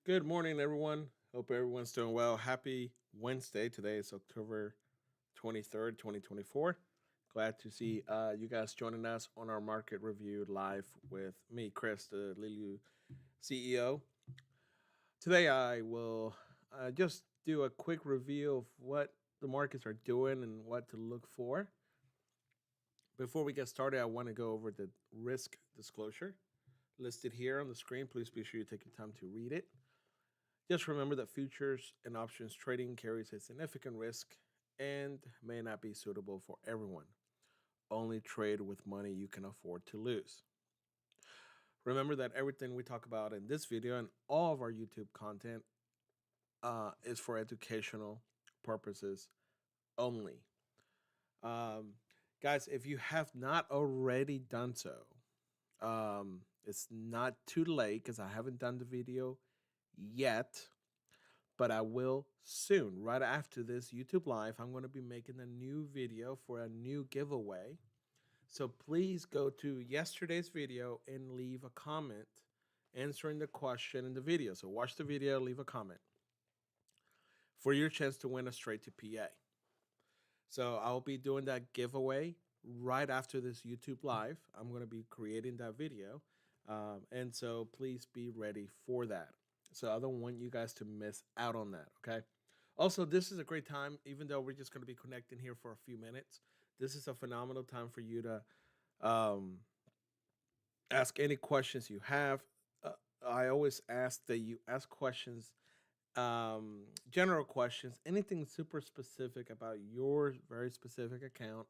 Good morning, everyone. Hope everyone's doing well. Happy Wednesday. Today is October 23rd, 2024. Glad to see you guys joining us on our market review live with me, Chris, the Leeloo CEO. Today, I will just do a quick review of what the markets are doing and what to look for. Before we get started, I want to go over the risk disclosure listed here on the screen. Please be sure you take your time to read it. Just remember that futures and options trading carries a significant risk and may not be suitable for everyone. Only trade with money you can afford to lose. Remember that everything we talk about in this video and all of our YouTube content is for educational purposes only. Guys, if you have not already done so, it's not too late because I haven't done the video yet, but I will soon. Right after this YouTube live, I'm going to be making a new video for a new giveaway. So please go to yesterday's video and leave a comment answering the question in the video. So watch the video, leave a comment for your chance to win a straight to PA. So I'll be doing that giveaway right after this YouTube live. I'm going to be creating that video. And so please be ready for that. So I don't want you guys to miss out on that, okay? Also, this is a great time, even though we're just going to be connecting here for a few minutes. This is a phenomenal time for you to ask any questions you have. I always ask that you ask questions, general questions, anything super specific about your very specific account.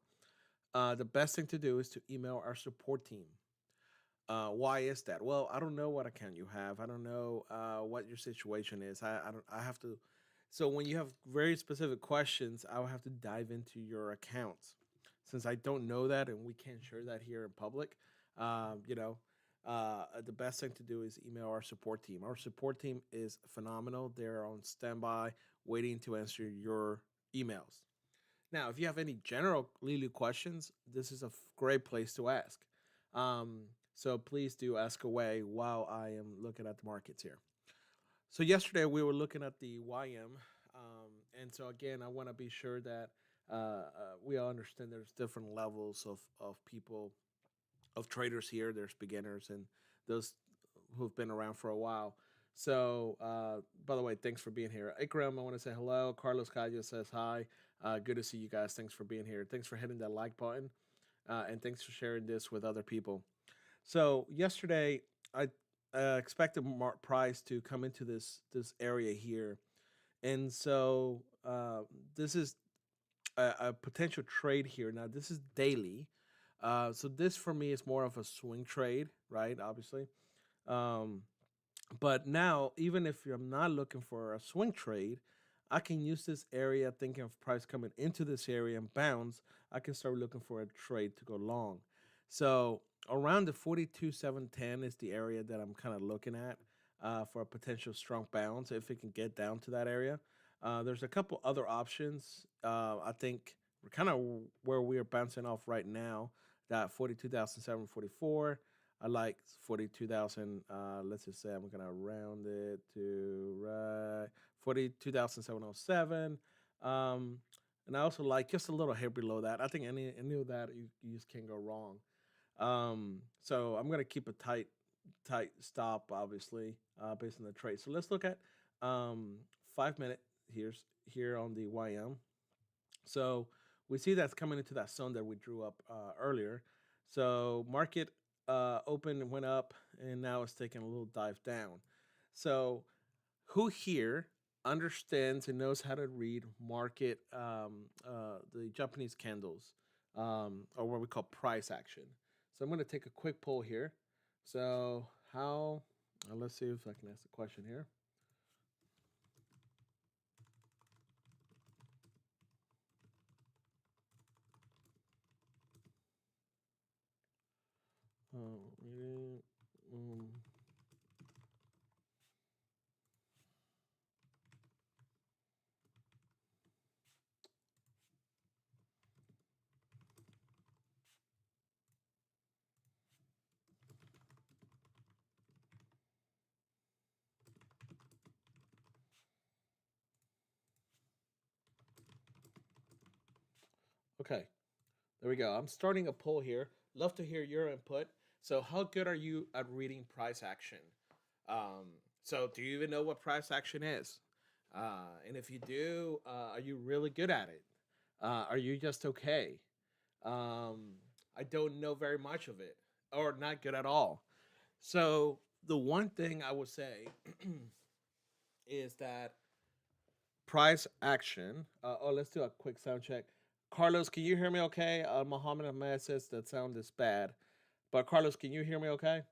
The best thing to do is to email our support team. Why is that? Well, I don't know what account you have. I don't know what your situation is. I have to. So when you have very specific questions, I will have to dive into your accounts. Since I don't know that and we can't share that here in public, the best thing to do is email our support team. Our support team is phenomenal. They're on standby, waiting to answer your emails. Now, if you have any general Leeloo questions, this is a great place to ask. So please do ask away while I am looking at the markets here. So yesterday we were looking at the YM. And so again, I want to be sure that we all understand there's different levels of people, of traders here. There's beginners and those who've been around for a while. So, by the way, thanks for being here. Ikram, I want to say hello. Carlos Cayo says hi. Good to see you guys. Thanks for being here. Thanks for hitting that like button. And thanks for sharing this with other people. So yesterday, I expected price to come into this area here, and so this is a potential trade here. Now this is daily, so this for me is more of a swing trade, right? Obviously, but now even if I'm not looking for a swing trade, I can use this area thinking of price coming into this area and bounce. I can start looking for a trade to go long. So around the 42,710 is the area that I'm kind of looking at for a potential strong bounce if it can get down to that area. There's a couple other options. I think we're kind of where we are bouncing off right now. That 42,744. I like 42,000. Let's just say I'm gonna round it to right 42,707. And I also like just a little hair below that. I think any of that you just can't go wrong. So I'm gonna keep a tight stop, obviously, based on the trade. So let's look at 5 minute here on the YM. So we see that's coming into that zone that we drew up earlier. So market opened and went up, and now it's taking a little dive down. So who here understands and knows how to read market, the Japanese candles, or what we call price action? So I'm going to take a quick poll here. So let's see if I can ask the question here. Reading. Okay, there we go. I'm starting a poll here. Love to hear your input. So, how good are you at reading price action? Um, so, do you even know what price action is? And if you do, are you really good at it? Are you just okay? Um, I don't know very much of it, or not good at all. So, the one thing I would say is that price action. Let's do a quick sound check. Carlos, can you hear me okay? Mohammed Ahmed says that sound is bad. But Carlos, can you hear me okay?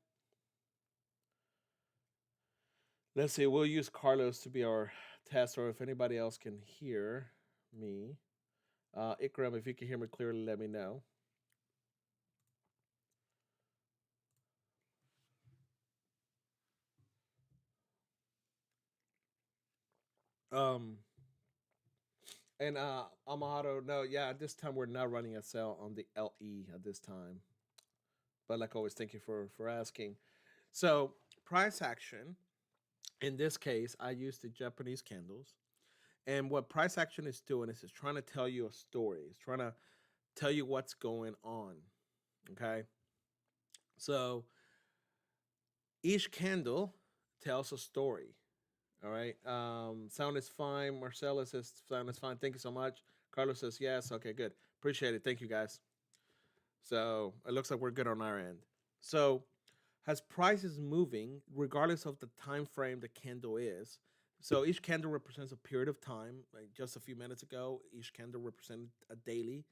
Let's see. We'll use Carlos to be our test, or if anybody else can hear me. Ikram, if you can hear me clearly, let me know. Um, and Amado, no, yeah, at this time we're not running a sale on the LE at this time. But like always, thank you for asking. So price action. In this case, I use the Japanese candles. And what price action is doing is it's trying to tell you a story. It's trying to tell you what's going on. Okay. So each candle tells a story. All right. Sound is fine. Marcella says sound is fine. Thank you so much. Carlos says yes. Okay, good. Appreciate it. Thank you guys. So it looks like we're good on our end. So as price is moving, regardless of the time frame the candle is, so each candle represents a period of time. Like just a few minutes ago, each candle represented a daily.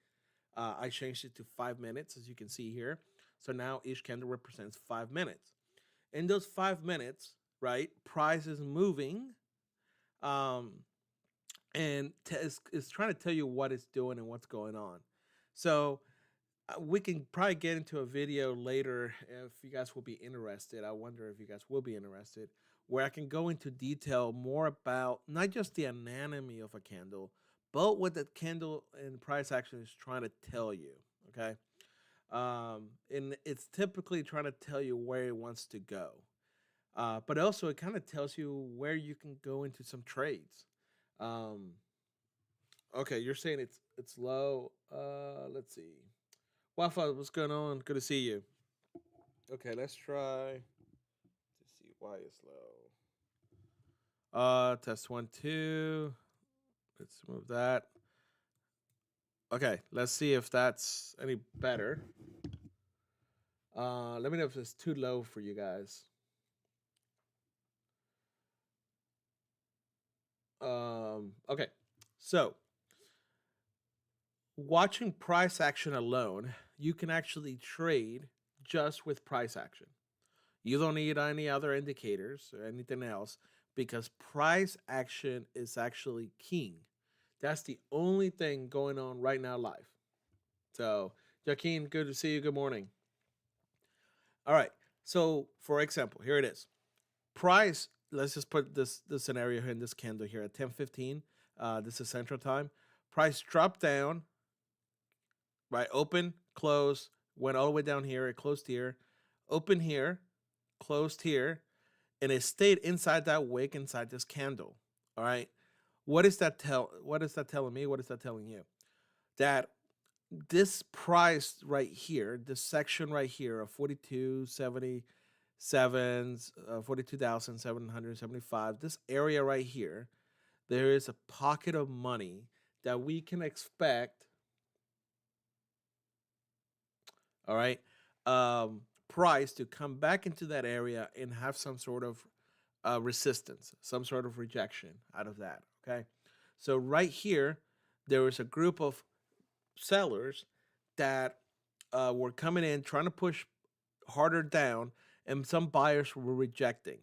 I changed it to 5 minutes, as you can see here. So now each candle represents 5 minutes. In those 5 minutes, right, price is moving, um, and it's trying to tell you what it's doing and what's going on. So we can probably get into a video later if you guys will be interested. I wonder if you guys will be interested, where I can go into detail more about not just the anatomy of a candle, but what the candle and price action is trying to tell you. Okay. And it's typically trying to tell you where it wants to go. But also it kind of tells you where you can go into some trades. Um, okay, you're saying it's low. Let's see. Wi-Fi, what's going on? Good to see you. Okay, let's try to see why it's low. Test 1, 2. Let's move that. Okay, let's see if that's any better. Let me know if it's too low for you guys. Okay, so watching price action alone, you can actually trade just with price action. You don't need any other indicators or anything else because price action is actually king. That's the only thing going on right now live. So, Joaquin, good to see you. Good morning. All right. So, for example, here it is. Price, let's just put this scenario here in this candle here at 10:15. This is central time. Price dropped down, right? Open, close, went all the way down here. It closed here, open here, closed here, and it stayed inside that wick, inside this candle. All right. What is that telling me? What is that telling you? That this price right here, this section right here of 4277, 42,775, this area right here, there is a pocket of money that we can expect. All right. Price to come back into that area and have some sort of resistance, some sort of rejection out of that. Okay. So, right here, there was a group of sellers that were coming in trying to push harder down, and some buyers were rejecting.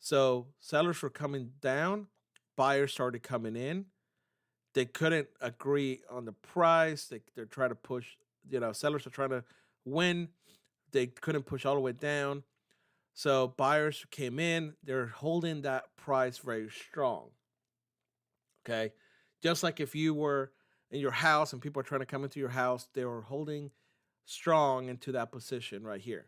So, sellers were coming down, buyers started coming in. They couldn't agree on the price. They're trying to push, sellers are trying to win. They couldn't push all the way down. So buyers came in, they're holding that price very strong. Okay. Just like if you were in your house and people are trying to come into your house, they were holding strong into that position right here.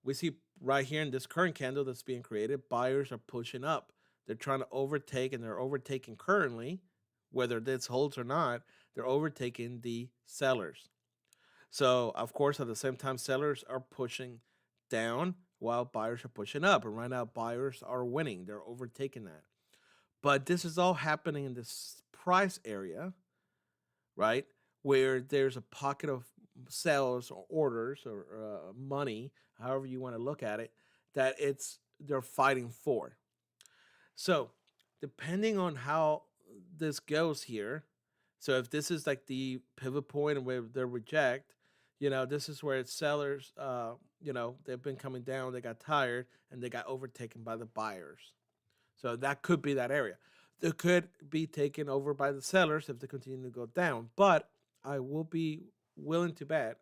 We see right here in this current candle that's being created, buyers are pushing up. They're trying to overtake, and they're overtaking currently. whether this holds or not, they're overtaking the sellers. So, of course, at the same time, sellers are pushing down while buyers are pushing up. And right now, buyers are winning, they're overtaking that. But this is all happening in this price area, right? Where there's a pocket of sales or orders or money, however you want to look at it, that they're fighting for. So, depending on how this goes here, so if this is like the pivot point where they reject, this is where it's sellers, they've been coming down, they got tired, and they got overtaken by the buyers. So that could be that area. They could be taken over by the sellers if they continue to go down. But I will be willing to bet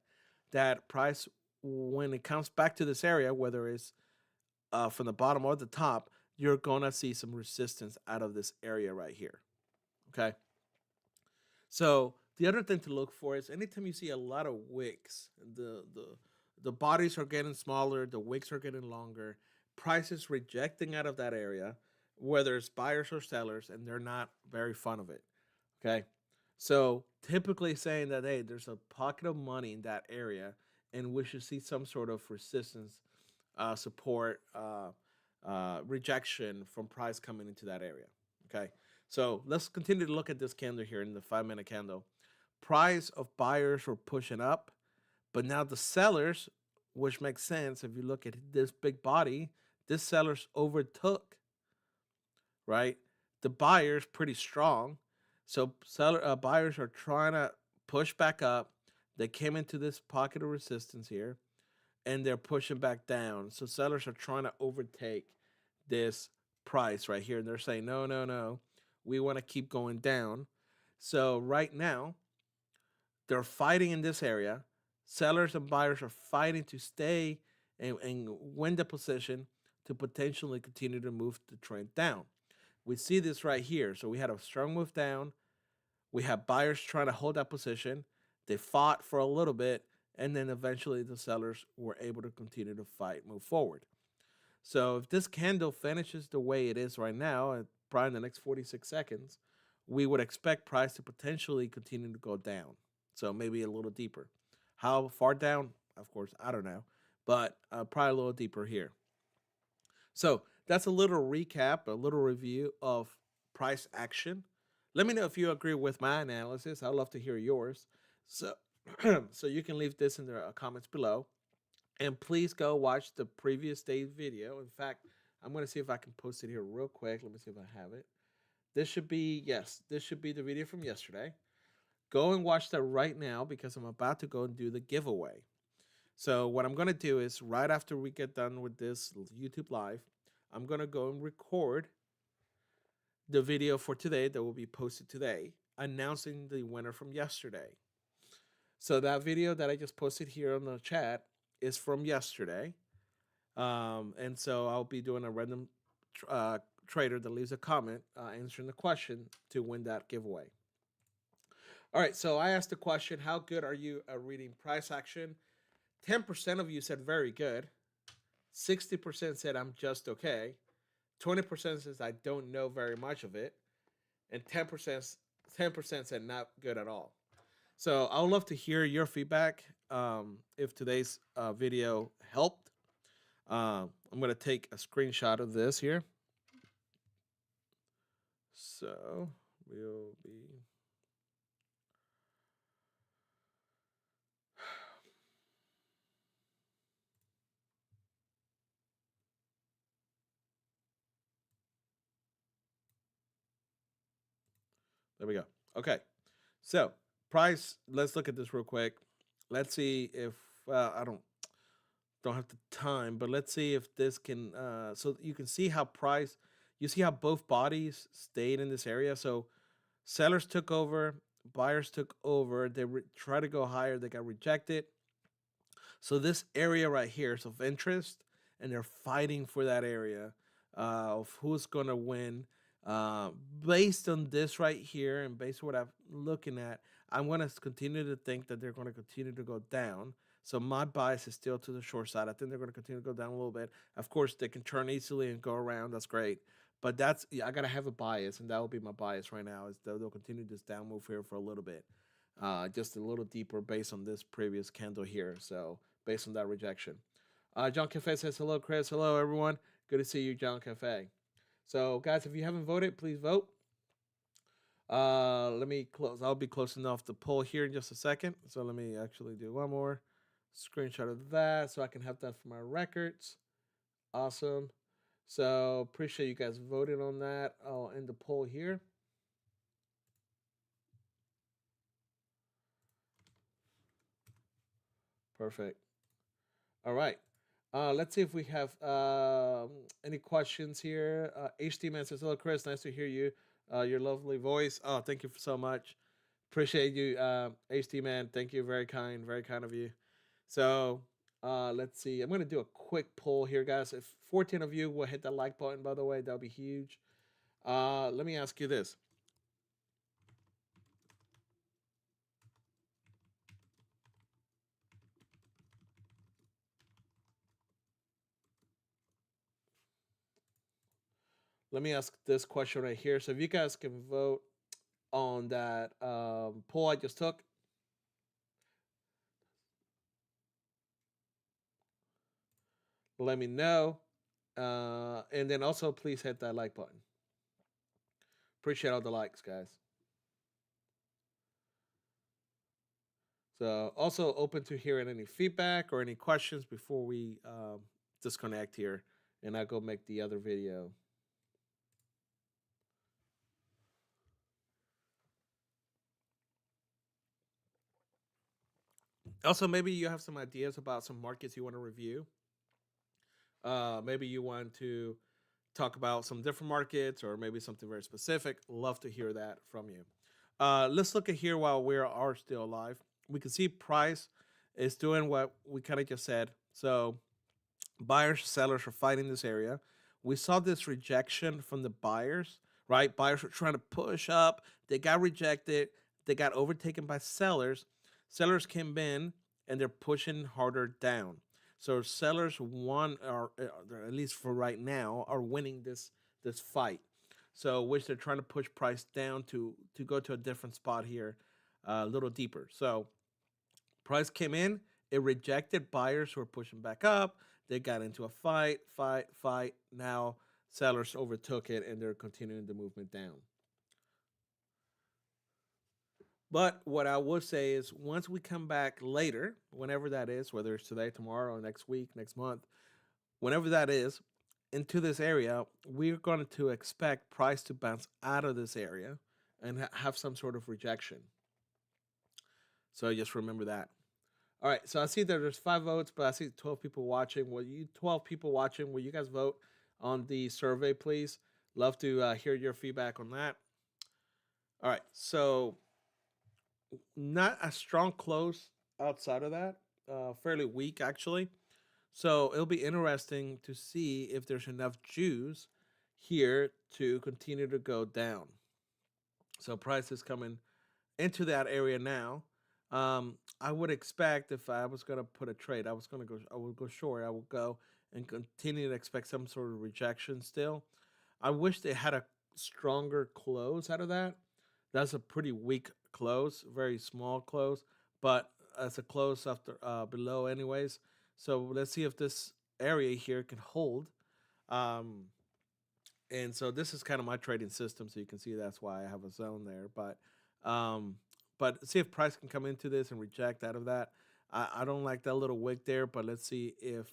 that price, when it comes back to this area, whether it's from the bottom or the top, you're going to see some resistance out of this area right here. Okay. So the other thing to look for is anytime you see a lot of wicks, the bodies are getting smaller, the wicks are getting longer, prices rejecting out of that area, whether it's buyers or sellers, and they're not very fond of it. Okay. So typically saying that, hey, there's a pocket of money in that area, and we should see some sort of resistance, support, rejection from price coming into that area. Okay. So let's continue to look at this candle here in the 5-minute candle. Price of buyers were pushing up, but now the sellers, which makes sense if you look at this big body, this sellers overtook, right? The buyers pretty strong. So buyers are trying to push back up. They came into this pocket of resistance here, and they're pushing back down. So sellers are trying to overtake this price right here. And they're saying, no, no, no. We want to keep going down. So right now, they're fighting in this area. Sellers and buyers are fighting to stay and win the position to potentially continue to move the trend down. We see this right here. So we had a strong move down. We have buyers trying to hold that position. They fought for a little bit, and then eventually the sellers were able to continue to fight, move forward. So if this candle finishes the way it is right now, probably in the next 46 seconds, we would expect price to potentially continue to go down. So maybe a little deeper. How far down? Of course, I don't know, but probably a little deeper here. So that's a little recap, a little review of price action. Let me know if you agree with my analysis. I'd love to hear yours. So, so you can leave this in the comments below. And please go watch the previous day's video. In fact, I'm going to see if I can post it here real quick. Let me see if I have it. This should be the video from yesterday. Go and watch that right now because I'm about to go and do the giveaway. So what I'm going to do is right after we get done with this YouTube live, I'm going to go and record the video for today that will be posted today, announcing the winner from yesterday. So that video that I just posted here on the chat is from yesterday. And so I'll be doing a random trader that leaves a comment answering the question to win that giveaway. All right, so I asked the question, how good are you at reading price action? 10% of you said very good. 60% said I'm just okay. 20% says I don't know very much of it. And 10% said not good at all. So I would love to hear your feedback. If today's video helped, I'm going to take a screenshot of this here. So we'll be... There we go. Okay. So price, let's look at this real quick. Let's see if I don't have the time, but let's see if this can so you can see how price, you see how both bodies stayed in this area. So sellers took over, buyers took over, they tried to go higher, they got rejected. So this area right here is of interest, and they're fighting for that area of who's going to win. Based on this right here and based on what I'm looking at, I'm going to continue to think that they're going to continue to go down. So my bias is still to the short side. I think they're going to continue to go down a little bit. Of course, they can turn easily and go around. That's great. But that's, yeah, I gotta have a bias, and that will be my bias right now. Is they'll continue this down move here for a little bit, just a little deeper based on this previous candle here. So based on that rejection, John Cafe says hello, Chris. Hello, everyone. Good to see you, John Cafe. So guys, if you haven't voted, please vote. Let me close. I'll be close enough to pull here in just a second. So let me actually do one more screenshot of that so I can have that for my records. Awesome. So appreciate you guys voting on that. I'll end the poll here. Perfect. All right. Let's see if we have any questions here. HD Man says, "Hello, Chris. Nice to hear you. Your lovely voice. Oh, thank you so much. Appreciate you, HD Man. Thank you. Very kind of you. So let's see. I'm gonna do a quick poll here, guys. If 14 of you will hit that like button, by the way, that'll be huge. Let me ask you this. Let me ask this question right here. So if you guys can vote on that poll I just took, let me know. And then also please hit that like button. Appreciate all the likes, guys. So also open to hearing any feedback or any questions before we disconnect here, and I go make the other video. Also, maybe you have some ideas about some markets you want to review. Maybe you want to talk about some different markets or maybe something very specific. Love to hear that from you. Let's look at here while we are still alive. We can see price is doing what we kind of just said. So buyers, sellers are fighting this area. We saw this rejection from the buyers, right? Buyers were trying to push up. They got rejected. They got overtaken by sellers. Sellers came in and they're pushing harder down. So sellers won, or at least for right now, are winning this fight. So which they're trying to push price down to go to a different spot here, a little deeper. So price came in, it rejected buyers who are pushing back up. They got into a fight. Now sellers overtook it and they're continuing the movement down. But what I would say is once we come back later, whenever that is, whether it's today, tomorrow, next week, next month, whenever that is, into this area, we're going to expect price to bounce out of this area and have some sort of rejection. So just remember that. All right, so I see that there's 5 votes, but I see 12 people watching. Will you 12 people watching, will you guys vote on the survey, please? Love to hear your feedback on that. All right, so not a strong close outside of that. Fairly weak, actually. So it'll be interesting to see if there's enough juice here to continue to go down. So price is coming into that area now. I would expect if I was going to put a trade, I would go short. I would go and continue to expect some sort of rejection still. I wish they had a stronger close out of that. That's a pretty weak close, very small close, but as a close after below anyways. So let's see if this area here can hold. Um, and so this is kind of my trading system, so you can see that's why I have a zone there. Um, but see if price can come into this and reject out of that. I don't like that little wick there, but let's see if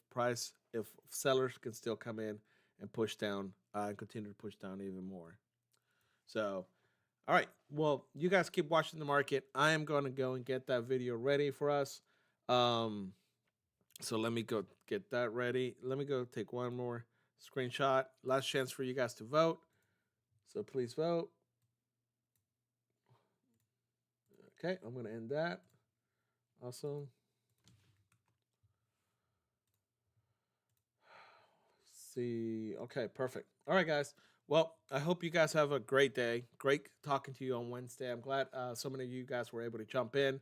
sellers can still come in and push down and continue to push down even more. So, all right. Well, you guys keep watching the market. I am going to go and get that video ready for us. So let me go get that ready. Let me go take one more screenshot. Last chance for you guys to vote. So please vote. Okay, I'm going to end that. Awesome. See. Okay, perfect. All right, guys. Well, I hope you guys have a great day. Great talking to you on Wednesday. I'm glad so many of you guys were able to jump in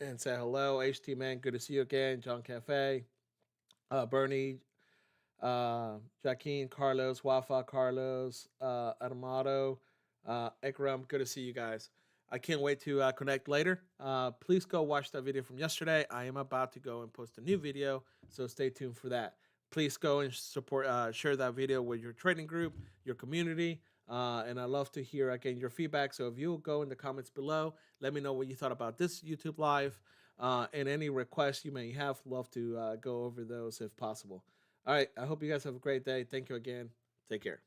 and say hello. HT Man, good to see you again. John Cafe, Bernie, Joaquin, Carlos, Wafa, Carlos, Armado, Ekram. Good to see you guys. I can't wait to connect later. Please go watch that video from yesterday. I am about to go and post a new video, so stay tuned for that. Please go and support, share that video with your trading group, your community, and I love to hear again your feedback. So if you'll go in the comments below, let me know what you thought about this YouTube live, and any requests you may have. Love to go over those if possible. All right. I hope you guys have a great day. Thank you again. Take care.